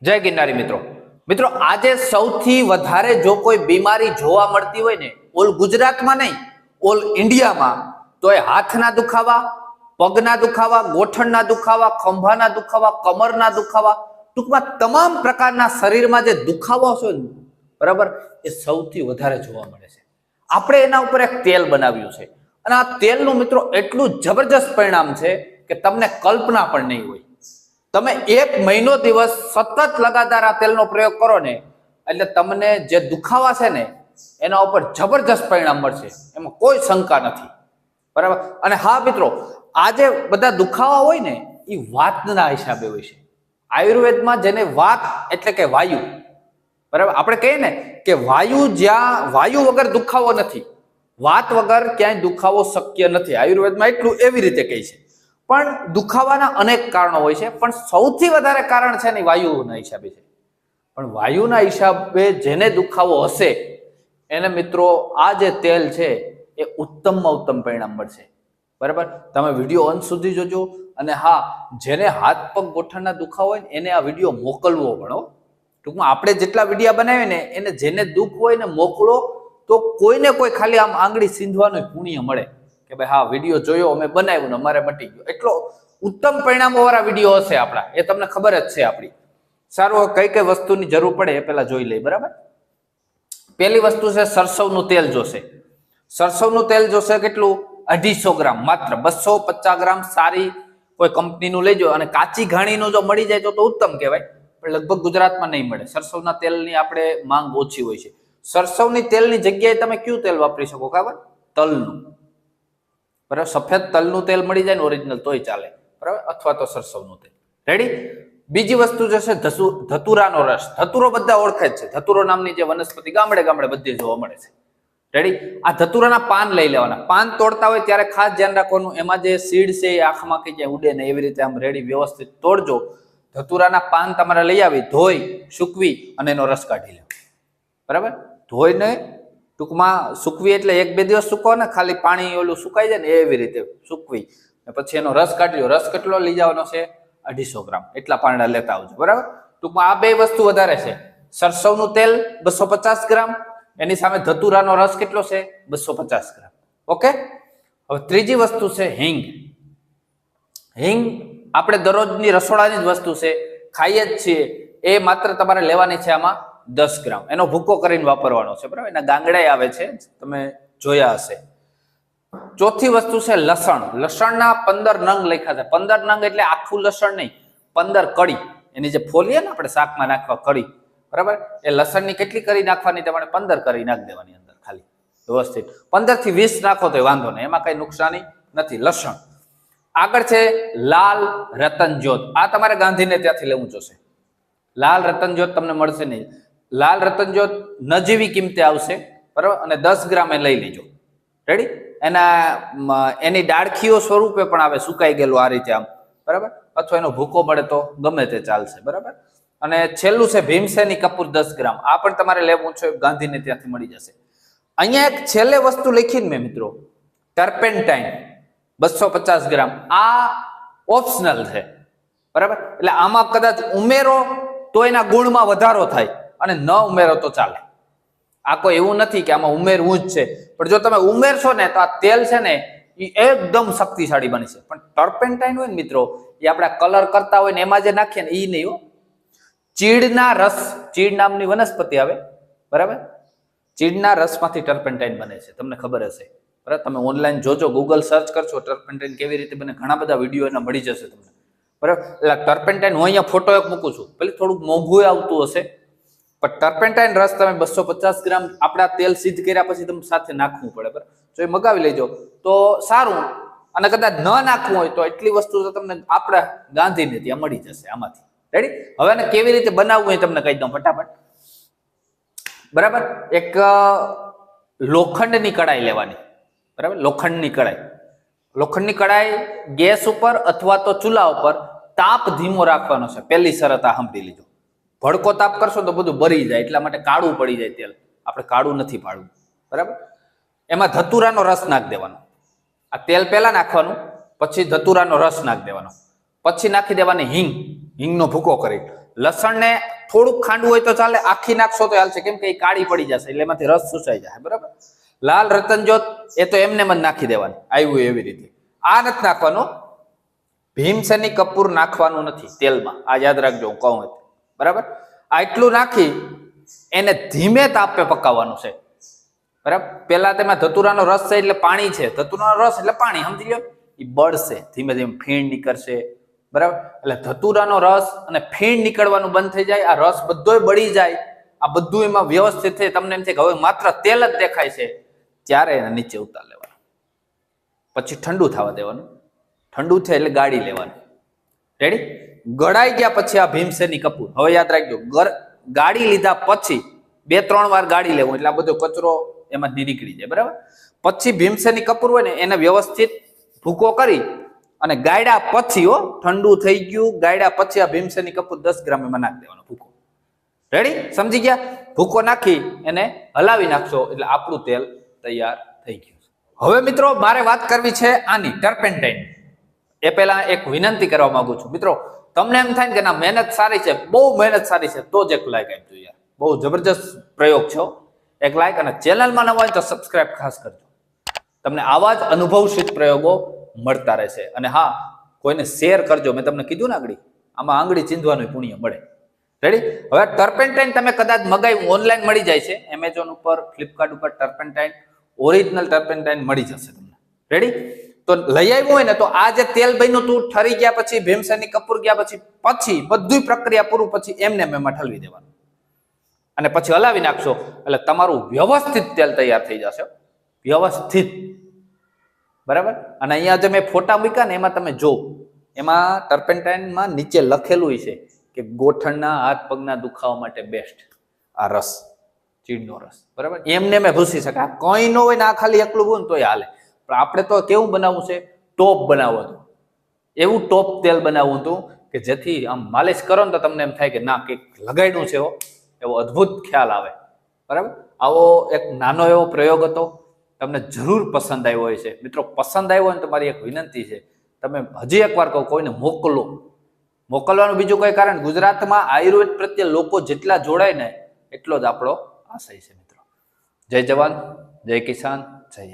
જય ગિરનારી મિત્રો મિત્રો આજે સૌથી વધારે જો કોઈ બીમારી જોવા મળતી હોય ને ઓલ ગુજરાતમાં નહીં ઓલ ઇન્ડિયામાં તો એ હાથના દુખાવા, પગના દુખાવા, ગોઠણના દુખાવા, ખંભાના દુખાવા, કમરના દુખાવા, ટૂંકમાં તમામ પ્રકારના શરીરમાં જે દુખાવા છે ને બરાબર એ સૌથી વધારે જોવા મળે છે. આપણે એના ઉપર એક તેલ બનાવ્યું છે અને આ તેલનું મિત્રો એટલું જબરજસ્ત પરિણામ છે કે તમને કલ્પના પણ નહીં હોય. તમે 1 મહિનો દિવસ સતત લગાતાર આ તેલનો પ્રયોગ કરો ને એટલે તમને જે દુખાવા છે ને એના ઉપર જબરજસ્ત પરિણામ મળશે, એમાં કોઈ શંકા નથી. બરાબર. અને હા મિત્રો, આ જે બધા દુખાવા હોય ને એ વાતના હિસાબે હોય છે. આયુર્વેદમાં જેને વાત એટલે કે વાયુ, બરાબર, આપણે કહીએ ને કે વાયુ જ્યાં વાયુ વગર દુખાવો નથી, વાત વગર ક્યાંય દુખાવો શક્ય નથી. આયુર્વેદમાં એટલું એવી રીતે કહે છે. પણ દુખાવાના અનેક કારણો હોય છે, પણ સૌથી વધારે કારણ છે ને વાયુના હિસાબે છે. પણ વાયુના હિસાબે જેને દુખાવો હશે એને મિત્રો આ જે તેલ છે એ ઉત્તમમાં ઉત્તમ પરિણામ મળશે. બરાબર. તમે વિડીયો અંત સુધી જોજો. અને હા, જેને હાથ પગ ગોઠણના દુખાવો હોય ને એને આ વિડીયો મોકલવો પડો. ટૂંકમાં આપણે જેટલા વિડીયો બનાવીએ ને એને જેને દુઃખ હોય ને મોકલો તો કોઈને કોઈ ખાલી આમ આંગળી સીંધવાનું પુણ્ય મળે કે ભાઈ હા વિડીયો જોયો, અમે બનાવ્યું ને અમારે મટી ગયો. એટલો ઉત્તમ પરિણામો વાળા વિડીયો હશે આપણા, એ તમને ખબર જ છે આપણી. સારું, કઈ કઈ વસ્તુની જરૂર પડે એ પેલા જોઈ લઈએ. બરાબર. પહેલી વસ્તુ છે સરસવનું તેલ જોશે. સરસવનું તેલ જોશે કેટલું? 250 ગ્રામ, માત્ર 250 ગ્રામ. સારી કોઈ કંપનીનું લેજો અને કાચી ઘાણીનું જો મળી જાય તો ઉત્તમ કહેવાય, પણ લગભગ ગુજરાતમાં નહીં મળે. સરસવના તેલની આપણે માંગ ઓછી હોય છે. સરસવની તેલની જગ્યાએ તમે કયું તેલ વાપરી શકો ખબર? તલનું. બરાબર. સફેદ તલનું તેલ મળી જાય ને ઓરિજિનલ તોય ચાલે. બરાબર. અથવા તો સરસવનું તેલ. રેડી. બીજી વસ્તુ જે છે ધતુરાનો રસ. ધતુરો બધા ઓળખે જ છે. ધતુરો નામની જે વનસ્પતિ ગામડે ગામડે બધી જોવા મળે છે. રેડી. આ ધતુરાના પાન લઈ લેવાના. પાન તોડતા હોય ત્યારે ખાસ ધ્યાન રાખવાનું, એમાં જે સીડ છે એ આંખમાં કે ક્યાંય ઉડે ને એવી રીતે આમ રેડી વ્યવસ્થિત તોડજો. ધતુરાના પાન તમારે લઈ આવી, ધોઈ, સૂકવી અને એનો રસ કાઢી લો. બરાબર. ધોઈને ટૂંકમાં સૂકવી એટલે 1-2 દિવસ સૂકવો ને, ખાલી પાણી ઓલું સુકાઈ જાય ને એવી રીતે સૂકવી પછી એનો રસ કાઢી લો. રસ કેટલો લઈ જવાનો છે? 250 ગ્રામ. એટલા પાંદડા લેતા આવજો. બરાબર. ટૂંકમાં આ બે વસ્તુ વધારે છે. સરસવનું તેલ 250 ગ્રામ, એની સામે ધતુરાનો રસ કેટલો છે? 250 ગ્રામ. ઓકે. હવે ત્રીજી વસ્તુ છે હિંગ. હિંગ આપણે દરરોજની રસોડાની જ વસ્તુ છે, ખાઈએ જ છીએ. એ માત્ર તમારે લેવાની છે આમાં 10 ગ્રામ. એનો ભૂકો કરીને વાપરવાનો છે. બરાબર. એના ગાંગડા આવે છે, તમે જોયા હશે. ચોથી વસ્તુ છે લસણ. લસણના 15 નંગ લખ્યા છે. 15 નંગ એટલે આખું લસણ નહીં, 15 કળી. એની જે ફોલીએ ને આપણે શાકમાં નાખવા કળી. બરાબર. એ લસણની કેટલી કરી નાખવાની? તમારે 15 કરી નાખી દેવાની અંદર ખાલી વ્યવસ્થિત. 15 થી 20 નાખો તો વાંધો નહીં, એમાં કઈ નુકસાની નથી. લસણ. આગળ છે લાલ રતનજોત. આ તમારે ગાંધીને ત્યાંથી લેવું જોશે. લાલ રતનજોત તમને મળશે નહીં. લાલ રતનજોત નજીવી કિંમતે આવશે. બરાબર. અને 10 ગ્રામ એ લઈ લેજો. રેડી. એની ડાળખીઓ સ્વરૂપે પણ આવે, સુકાઈ ગયેલું આ રીતે આમ. બરાબર. અથવા એનો ભૂકો મળે તો ગમે તે ચાલશે. બરાબર. અને છેલ્લું છે ભીમસેની કપૂર 10 ગ્રામ. આ પણ તમારે લેવું છે, ગાંધીને ત્યાંથી મળી જશે. અહીંયા એક છેલ્લે વસ્તુ લખીને મેં મિત્રો, ટર્પેન્ટાઇન 250 ગ્રામ. આ ઓપ્શનલ છે. બરાબર. એટલે આમાં કદાચ ઉમેરો તો એના ગુણમાં વધારો થાય અને ન ઉમેરો તો ચાલે. આ કોઈ એવું નથી કે આમાં ઉમેરવું જ છે, પણ જો તમે ઉમેરશો ને તો આ તેલ છે ને એ એકદમ શક્તિશાળી બને છે. પણ ટર્પેન્ટાઇન હોય ને મિત્રો, એ આપણા કલર કરતા હોય ને એમાં જે નાખીએ ને એ નહીં હો. ચીડના રસ, ચીડ નામની વનસ્પતિ આવે. બરાબર. ચીડના રસમાંથી ટર્પેન્ટાઇન બને છે, તમને ખબર હશે. બરાબર. તમે ઓનલાઈન જોજો, ગૂગલ સર્ચ કરશો ટર્પેન્ટાઇન કેવી રીતે બને, ઘણા બધા વિડીયો એના મળી જશે તમને. બરાબર. એટલે ટર્પેન્ટાઇન હું અહીંયા ફોટો એક મૂકું છું. પેલી થોડુંક મોંઘું આવતું હશે, પણ ટર્પેન્ટાઇન રસ તમે 250 ગ્રામ આપણા તેલ સિદ્ધ કર્યા પછી તમે સાથે નાખવું પડે. બરાબર. જો એ મગાવી લેજો તો સારું. અને કદાચ ન નાખવું હોય તો એટલી વસ્તુ તો તમને આપણા ગાંધીને ત્યાં મળી જશે આમાંથી. રેડી. હવે એને કેવી રીતે બનાવવું એ તમને કહી દઉં ફટાફટ. બરાબર. એક લોખંડની કડાઈ લેવાની. બરાબર. લોખંડની કડાઈ. લોખંડની કડાઈ ગેસ ઉપર અથવા તો ચૂલા ઉપર તાપ ધીમો રાખવાનો છે. પહેલી શરત આ સાંભળી લીજો. ભડકો તાપ કરશો તો બધું બળી જાય, એટલા માટે કાળું પડી જાય તેલ. આપણે કાળું નથી પાડવું. બરાબર. એમાં ધતુરાનો રસ નાખી દેવાનો. આ તેલ પહેલા નાખવાનું, પછી ધતુરાનો રસ નાખી દેવાનો, પછી નાખી દેવાની હિંગ. હિંગનો ભૂકો કરી લસણને થોડુંક ખાંડવું હોય તો ચાલે, આખી નાખશો તો ચાલશે, કેમ કે એ કાળી પડી જશે એટલે એમાંથી રસ સુસાઈ જાય. બરાબર. લાલ રતનજોત એ તો એમને જ નાખી દેવાનું, આવ્યું એવી રીતે. આ નથી નાખવાનું, ભીમસેની કપૂર નાખવાનું નથી તેલમાં, આ યાદ રાખજો હું કહું. બરાબર. આ એટલું નાખી એને ધીમે તાપે પકાવવાનું છે. બરાબર. પેલા તેમાં ધતુરાનો રસ છે એટલે પાણી છે, ધતુરાનો રસ એટલે પાણી, સમજી લો. એ બળશે, ધીમે ધીમે ફીણ નીકળશે. બરાબર. એટલે ધતુરાનો રસ અને ફીણ નીકળવાનું બંધ થઈ જાય, આ રસ બધોય બળી જાય, આ બધું એમાં વ્યવસ્થિત થઈ, તમને એમ થાય કે હવે માત્ર તેલ જ દેખાય છે, ત્યારે એને નીચે ઉતાર લેવાનું. પછી ઠંડુ થવા દેવાનું. ઠંડુ થાય એટલે ગાળી લેવાનું. રેડી? ગળાઈ ગયા પછી આ ભીમસેની કપૂર, હવે યાદ રાખજો, ગાળી લીધા પછી 2-3 વાર ગાળી લેવું એટલે આ બધો કચરો એમાં નીકળી જાય. બરાબર. પછી ભીમસેની કપૂર હોય ને એને વ્યવસ્થિત ભૂકો કરી અને ગાળ્યા પછી, ઠંડુ થઈ ગયું, ગાળ્યા પછી આ ભીમસેની કપૂર 10 ગ્રામ એમાં નાખી દેવાનો ભૂકો. રેડી? સમજી ગયા? ભૂકો નાખી એને હલાવી નાખશો એટલે આપણું તેલ તૈયાર થઈ ગયું. હવે મિત્રો મારે વાત કરવી છે આની ટર્પેન્ટાઇન. એ પહેલા એક વિનંતી કરવા માંગુ છું. મિત્રો તમને એમ થાય કે ના મહેનત સારી છે, બહુ મહેનત સારી છે, તો જ એક લાઈક આપજો યાર. બહુ જબરજસ્ત પ્રયોગ છે. એક લાઈક અને ચેનલમાં નવા હોય તો સબસ્ક્રાઇબ ખાસ કરજો. તમને આવા જ અનુભવસિદ્ધ પ્રયોગો મળતા રહેશે. અને હા, કોઈને શેર કરજો. મેં તમને કીધું ને આગળ, આમાં આંગળી ચીંધવાનું પુણ્ય મળે. રેડી? હવે ટર્પેન્ટાઇન તમે કદાચ મગાવ્યું, ઓનલાઈન મળી જાય છે, એમેઝોન ઉપર, ફ્લિપકાર્ટ ઉપર ટર્પેન્ટાઇન, ઓરિજિનલ ટર્પેન્ટાઇન મળી જશે તમને. રેડી? તો લઈ આવ્યું હોય ને તો આ જે તેલ બન્યું તું ઠરી ગયા પછી, ભીમસેની કપૂર ગયા પછી બધી પ્રક્રિયા પૂરું પછી એમને એમાં ઠલવી દેવાનું અને પછી હલાવી નાખશો એટલે તમારું વ્યવસ્થિત તેલ તૈયાર થઈ જશે. વ્યવસ્થિત. બરાબર. અને અહીંયા જે મેં ફોટા મૂક્યા ને એમાં તમે જો, એમાં ટર્પેન્ટાઇનમાં નીચે લખેલું છે કે ગોઠણના, હાથ પગના દુખાવા માટે બેસ્ટ આ રસ, ચીડનો રસ. બરાબર. એમને મેં ભૂસી શકાય, કંઈ ન હોય ને આ ખાલી એકલું હોય ને તોય હાલે. પણ આપણે તો કેવું બનાવવું છે? ટોપ બનાવવું હતું. એવું ટોપ તેલ બનાવવું હતું કે જેથી આમ માલિશ કરો ને તો તમને એમ થાય કે ના કંઈક લગાડ્યું છે, એવો અદ્ભુત ખ્યાલ આવે. બરાબર. આવો એક નાનો એવો પ્રયોગ હતો, તમને જરૂર પસંદ આવ્યો હોય છે. મિત્રો પસંદ આવ્યો હોય ને તો મારી એક વિનંતી છે, તમે હજી એકવાર કહો, કોઈને મોકલો. મોકલવાનું બીજું કોઈ કારણ, ગુજરાતમાં આયુર્વેદ પ્રત્યે લોકો જેટલા જોડાય ને એટલો જ આપણો આશય છે. મિત્રો જય જવાન, જય કિસાન, જય